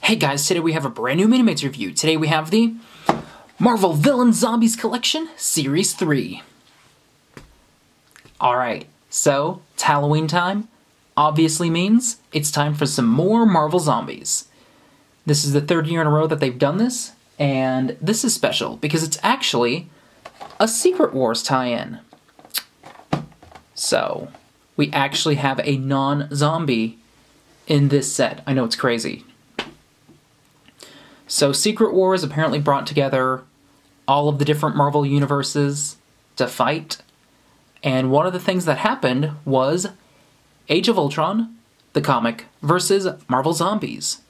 Hey guys, today we have a brand new Minimates review. Today we have the Marvel Villain Zombies Collection, Series 3. Alright, so it's Halloween time. Obviously means it's time for some more Marvel Zombies. This is the third year in a row that they've done this, and this is special because it's actually a Secret Wars tie-in. So, we actually have a non-zombie in this set. I know it's crazy. So Secret Wars apparently brought together all of the different Marvel universes to fight, and one of the things that happened was Age of Ultron, the comic, versus Marvel Zombies.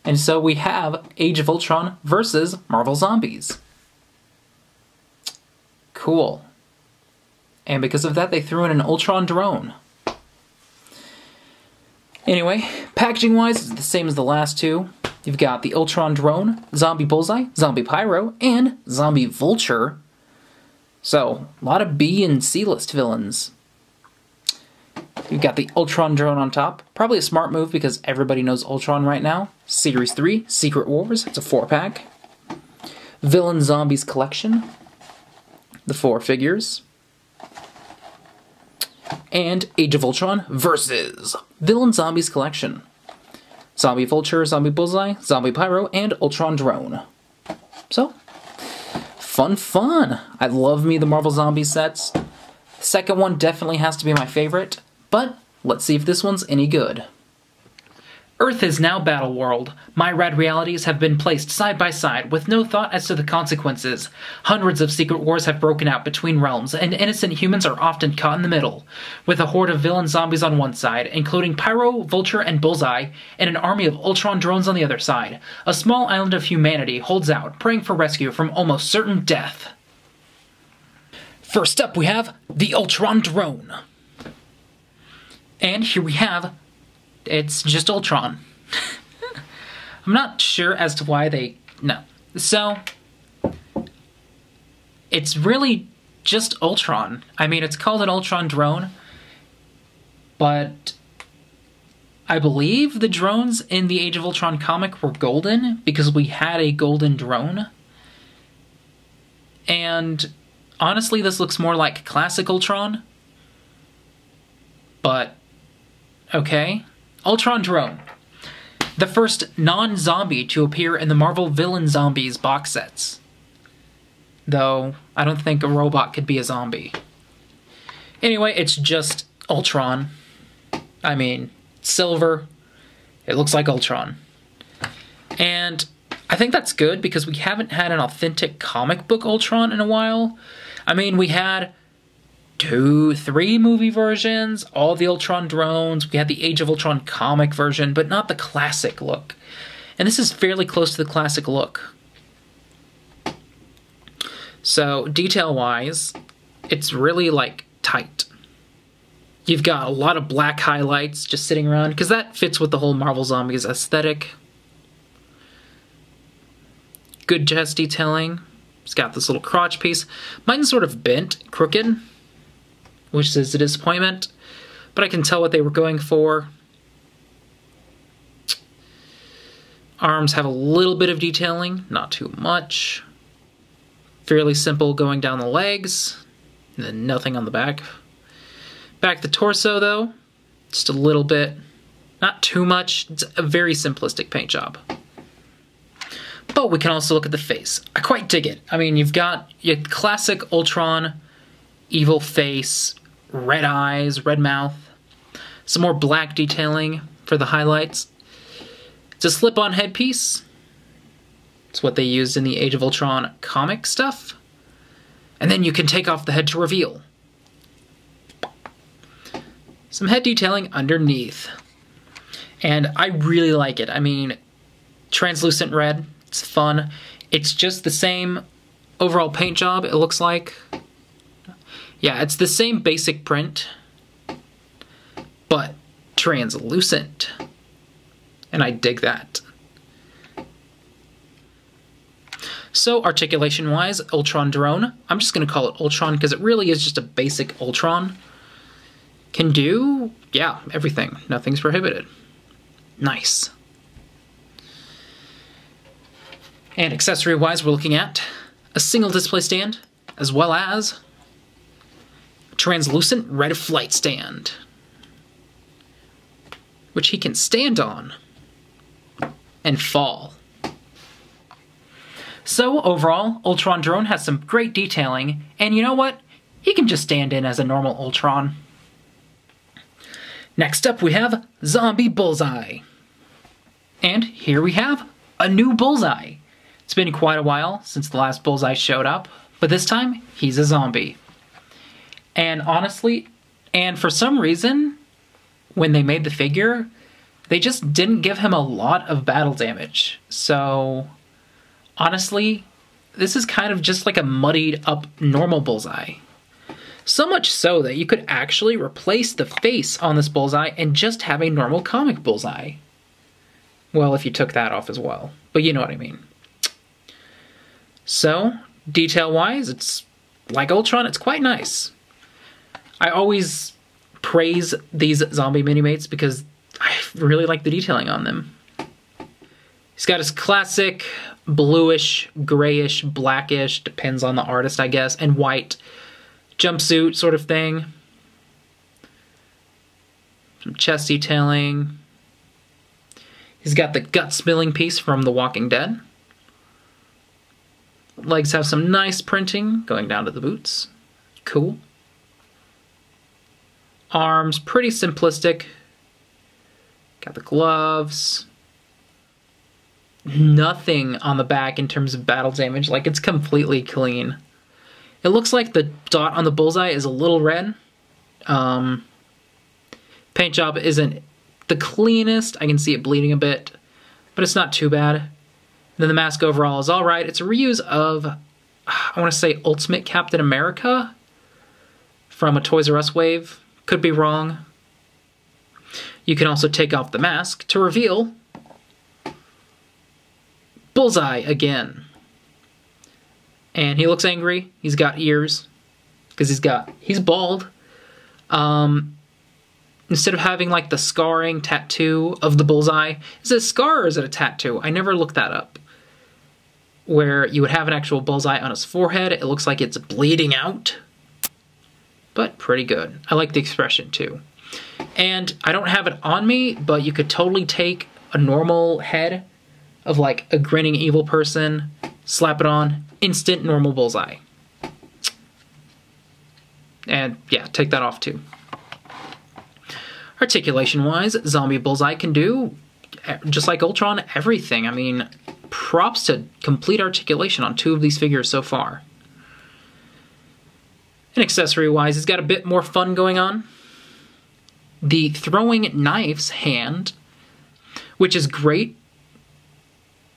And so we have Age of Ultron versus Marvel Zombies. Cool. And because of that, they threw in an Ultron Drone. Anyway, packaging-wise, it's the same as the last two. You've got the Ultron Drone, Zombie Bullseye, Zombie Pyro, and Zombie Vulture. So, a lot of B and C-list villains. You've got the Ultron Drone on top. Probably a smart move because everybody knows Ultron right now. Series 3, Secret Wars, it's a 4-pack. Villain Zombies Collection, the 4 figures. And Age of Ultron versus Villain Zombies Collection. Zombie Vulture, Zombie Bullseye, Zombie Pyro, and Ultron Drone. So, fun! I love me the Marvel Zombie sets. The second one definitely has to be my favorite, but let's see if this one's any good. Earth is now battle world. My rad realities have been placed side by side with no thought as to the consequences. Hundreds of secret wars have broken out between realms, and innocent humans are often caught in the middle. With a horde of villain zombies on one side, including Pyro, Vulture, and Bullseye, and an army of Ultron drones on the other side, a small island of humanity holds out, praying for rescue from almost certain death. First up we have the Ultron Drone. And here we have it's just Ultron. I'm not sure as to why they... No. So, it's really just Ultron. I mean, it's called an Ultron Drone, but I believe the drones in the Age of Ultron comic were golden because we had a golden drone. And honestly, this looks more like classic Ultron. But, okay. Ultron Drone, the first non-zombie to appear in the Marvel Villain Zombies box sets. Though, I don't think a robot could be a zombie. Anyway, it's just Ultron. I mean, silver. It looks like Ultron. And I think that's good because we haven't had an authentic comic book Ultron in a while. I mean, we had 3 movie versions, all the Ultron drones, we had the Age of Ultron comic version, but not the classic look. And this is fairly close to the classic look. So, detail-wise, it's really, like, tight. You've got a lot of black highlights just sitting around, because that fits with the whole Marvel Zombies aesthetic. Good chest detailing. It's got this little crotch piece. Mine's sort of bent, crooked, which is a disappointment, but I can tell what they were going for. Arms have a little bit of detailing, not too much. Fairly simple going down the legs, and then nothing on the back. Back the torso, though, just a little bit. Not too much. It's a very simplistic paint job. But we can also look at the face. I quite dig it. I mean, you've got your classic Ultron evil face, red eyes, red mouth, some more black detailing for the highlights. It's a slip-on headpiece. It's what they used in the Age of Ultron comic stuff. And then you can take off the head to reveal. Some head detailing underneath. And I really like it. I mean, translucent red, it's fun. It's just the same overall paint job, it looks like. Yeah, it's the same basic print, but translucent. And I dig that. So, articulation-wise, Ultron Drone. I'm just going to call it Ultron because it really is just a basic Ultron. Can do, yeah, everything. Nothing's prohibited. Nice. And accessory-wise, we're looking at a single display stand, as well as a translucent red flight stand, which he can stand on and fall. So overall, Ultron Drone has some great detailing, and you know what? He can just stand in as a normal Ultron. Next up we have Zombie Bullseye. And here we have a new Bullseye. It's been quite a while since the last Bullseye showed up, but this time he's a zombie. And honestly, and for some reason, when they made the figure, they just didn't give him a lot of battle damage. So honestly, this is kind of just like a muddied up normal Bullseye. So much so that you could actually replace the face on this Bullseye and just have a normal comic Bullseye. Well, if you took that off as well, but you know what I mean. So, detail-wise, it's like Ultron, it's quite nice. I always praise these zombie Minimates because I really like the detailing on them. He's got his classic bluish, grayish, blackish, depends on the artist, I guess, and white jumpsuit sort of thing. Some chest detailing. He's got the gut-spilling piece from The Walking Dead. Legs have some nice printing going down to the boots. Cool. Arms, pretty simplistic. Got the gloves. Nothing on the back in terms of battle damage. Like, it's completely clean. It looks like the dot on the Bullseye is a little red. Paint job isn't the cleanest. I can see it bleeding a bit, but it's not too bad. Then the mask overall is alright. It's a reuse of, I want to say, Ultimate Captain America from a Toys R Us wave. Could be wrong. You can also take off the mask to reveal Bullseye again. And he looks angry. He's got ears because he's bald. Instead of having like the scarring tattoo of the Bullseye, is it a scar or is it a tattoo? I never looked that up. Where you would have an actual Bullseye on his forehead. It looks like it's bleeding out. But pretty good. I like the expression too. And I don't have it on me, but you could totally take a normal head of like a grinning evil person, slap it on, instant normal Bullseye. And yeah, take that off too. Articulation-wise, Zombie Bullseye can do, just like Ultron, everything. I mean, props to complete articulation on two of these figures so far. And accessory-wise, he's got a bit more fun going on. The throwing knives hand, which is great.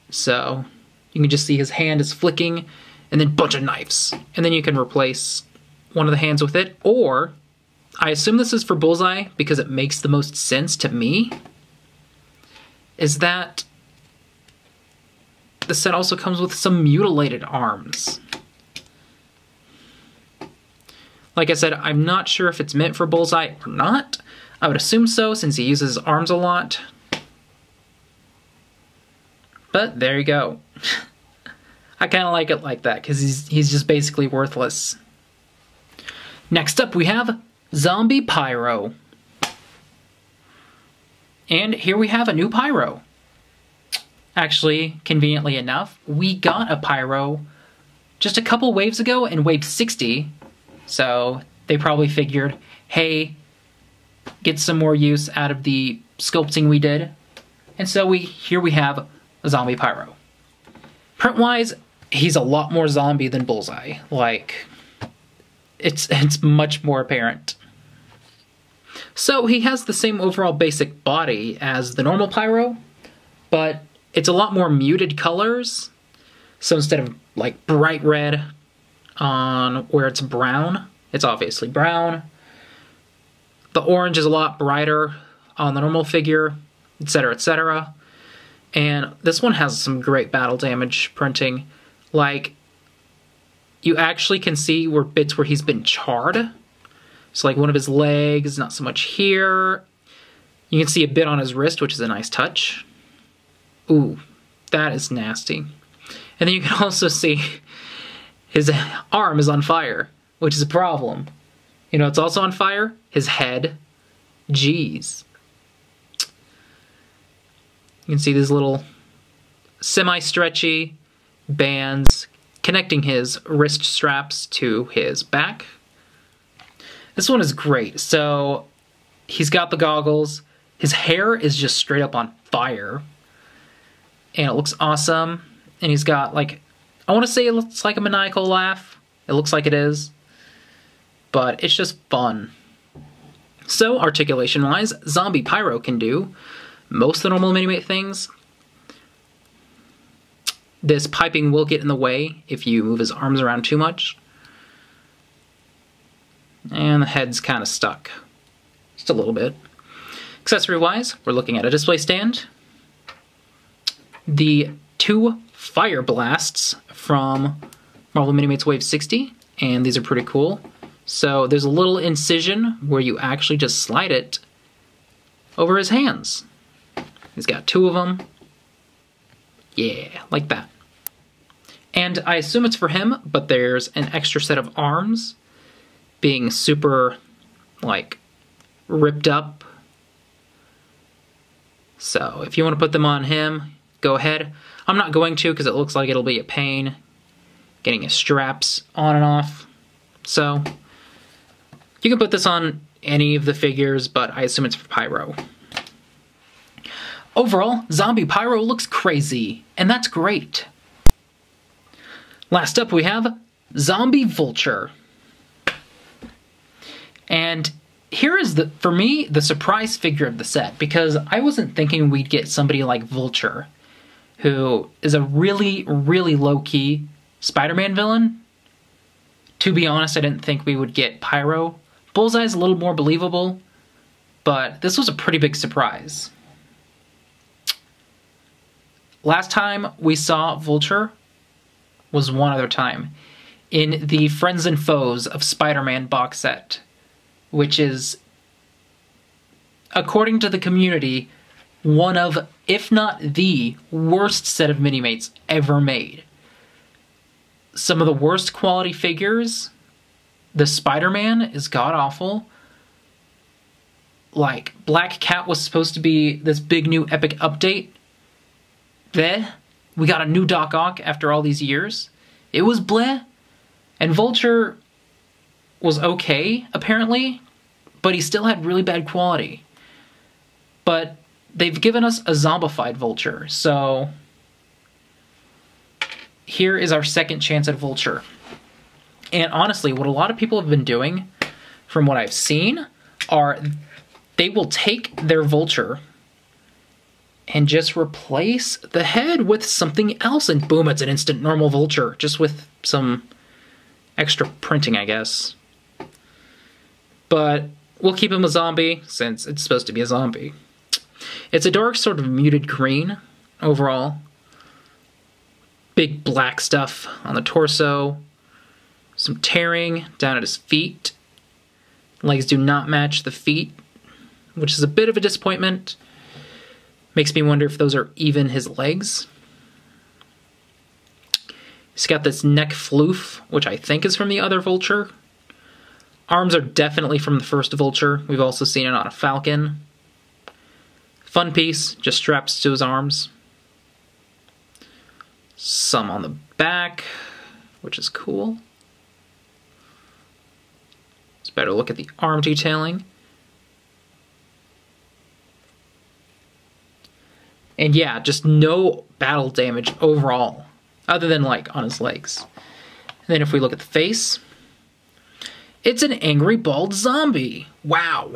So, you can just see his hand is flicking, and then bunch of knives. And then you can replace one of the hands with it, or I assume this is for Bullseye because it makes the most sense to me, is that the set also comes with some mutilated arms. Like I said, I'm not sure if it's meant for Bullseye or not. I would assume so since he uses his arms a lot. But there you go. I kind of like it like that because he's just basically worthless. Next up we have Zombie Pyro. And here we have a new Pyro. Actually, conveniently enough, we got a Pyro just a couple waves ago in wave 60. So they probably figured, hey, get some more use out of the sculpting we did. And so here we have a Zombie Pyro. Print-wise, he's a lot more zombie than Bullseye. Like, it's much more apparent. So he has the same overall basic body as the normal Pyro, but it's a lot more muted colors. So instead of like bright red on where it's brown, it's obviously brown. The orange is a lot brighter on the normal figure, etc., etc. And this one has some great battle damage printing. Like, you actually can see bits where he's been charred. So like one of his legs, not so much here. You can see a bit on his wrist, which is a nice touch. Ooh, that is nasty. And then you can also see his arm is on fire, which is a problem. You know, it's also on fire? His head. Jeez. You can see these little semi-stretchy bands connecting his wrist straps to his back. This one is great. So he's got the goggles. His hair is just straight up on fire. And it looks awesome. And he's got like, I want to say it looks like a maniacal laugh. It looks like it is. But it's just fun. So articulation-wise, Zombie Pyro can do most of the normal Minimate things. This piping will get in the way if you move his arms around too much. And the head's kind of stuck. Just a little bit. Accessory-wise, we're looking at a display stand. The 2 fire blasts from Marvel Minimates Wave 60, and these are pretty cool. So there's a little incision where you actually just slide it over his hands. He's got 2 of them. Yeah, like that. And I assume it's for him, but there's an extra set of arms being super, like, ripped up. So if you want to put them on him, go ahead. I'm not going to because it looks like it'll be a pain getting his straps on and off. So you can put this on any of the figures, but I assume it's for Pyro. Overall, Zombie Pyro looks crazy, and that's great. Last up we have Zombie Vulture. And here is, for me, the surprise figure of the set, because I wasn't thinking we'd get somebody like Vulture, who is a really, really low-key Spider-Man villain. To be honest, I didn't think we would get Pyro. Bullseye's a little more believable, but this was a pretty big surprise. Last time we saw Vulture was one other time, in the Friends and Foes of Spider-Man box set, which is, according to the community, one of, if not the worst set of Minimates ever made. Some of the worst quality figures. The Spider-Man is god-awful. Like, Black Cat was supposed to be this big new epic update. Bleh. We got a new Doc Ock after all these years. It was bleh. And Vulture was okay, apparently, but he still had really bad quality. But they've given us a zombified Vulture, so here is our second chance at Vulture. And honestly, what a lot of people have been doing, from what I've seen, are they will take their Vulture and just replace the head with something else, and boom, it's an instant normal Vulture, just with some extra printing, I guess. But we'll keep him a zombie, since it's supposed to be a zombie. It's a dark, sort of muted green, overall. Big black stuff on the torso. Some tearing down at his feet. Legs do not match the feet, which is a bit of a disappointment. Makes me wonder if those are even his legs. He's got this neck floof, which I think is from the other Vulture. Arms are definitely from the first Vulture. We've also seen it on a Falcon. Fun piece, just straps to his arms. Some on the back, which is cool. Let's better look at the arm detailing. And yeah, just no battle damage overall, other than like on his legs. And then if we look at the face, it's an angry bald zombie. Wow.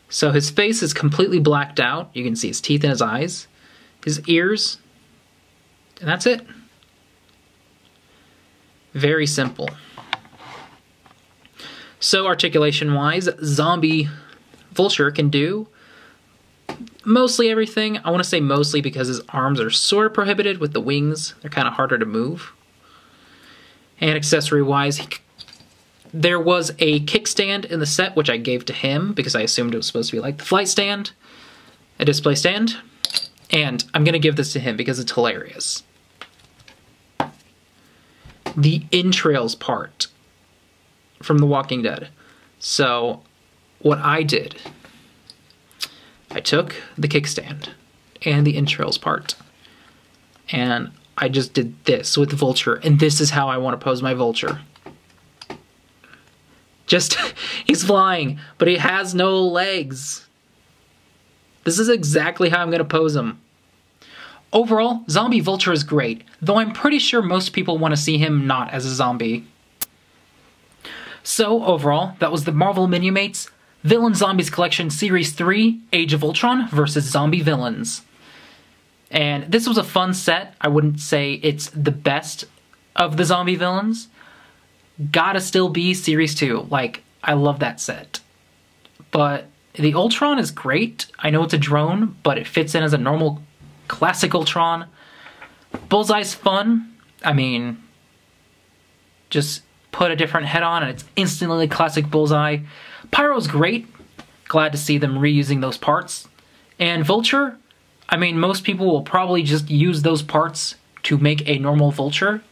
So his face is completely blacked out. You can see his teeth and his eyes, his ears, and that's it. Very simple. So articulation-wise, Zombie Vulture can do mostly everything. I want to say mostly because his arms are sort of prohibited with the wings. They're kind of harder to move. And accessory-wise, there was a kickstand in the set, which I gave to him because I assumed it was supposed to be like the flight stand, a display stand. And I'm going to give this to him because it's hilarious. the entrails part from The Walking Dead. So what I did, I took the kickstand and the entrails part, and I just did this with Vulture, and this is how I want to pose my Vulture. Just, he's flying, but he has no legs. This is exactly how I'm going to pose him. Overall, Zombie Vulture is great, though I'm pretty sure most people want to see him not as a zombie. So, overall, that was the Marvel Minimates Villain Zombies Collection Series 3, Age of Ultron vs. Zombie Villains. And this was a fun set. I wouldn't say it's the best of the zombie villains. Gotta still be Series 2. Like, I love that set. But the Ultron is great. I know it's a drone, but it fits in as a normal classic Ultron. Bullseye's fun. I mean, just put a different head on and it's instantly classic Bullseye. Pyro's great. Glad to see them reusing those parts. And Vulture, I mean, most people will probably just use those parts to make a normal Vulture.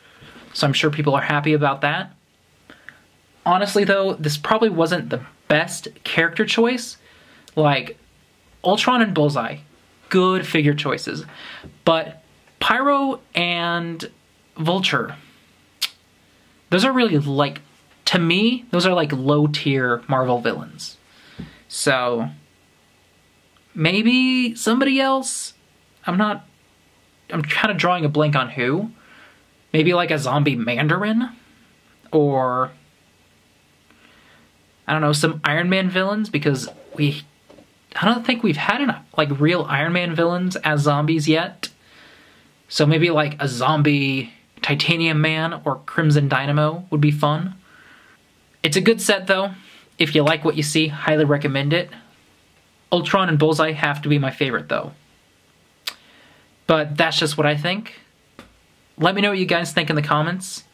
So I'm sure people are happy about that. Honestly though, this probably wasn't the best character choice. Like, Ultron and Bullseye, good figure choices. But Pyro and Vulture, those are really, like, to me, those are like low-tier Marvel villains. So, maybe somebody else? I'm kind of drawing a blank on who. Maybe like a zombie Mandarin? Or, I don't know, some Iron Man villains? Because I don't think we've had like real Iron Man villains as zombies yet. So maybe like a zombie Titanium Man or Crimson Dynamo would be fun. It's a good set though. If you like what you see, highly recommend it. Ultron and Bullseye have to be my favorite though. But that's just what I think. Let me know what you guys think in the comments.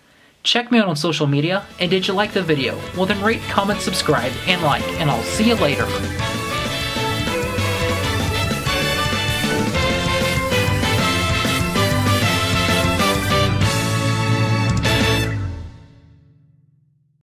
Check me out on social media, and did you like the video? Well then rate, comment, subscribe, and like, and I'll see you later.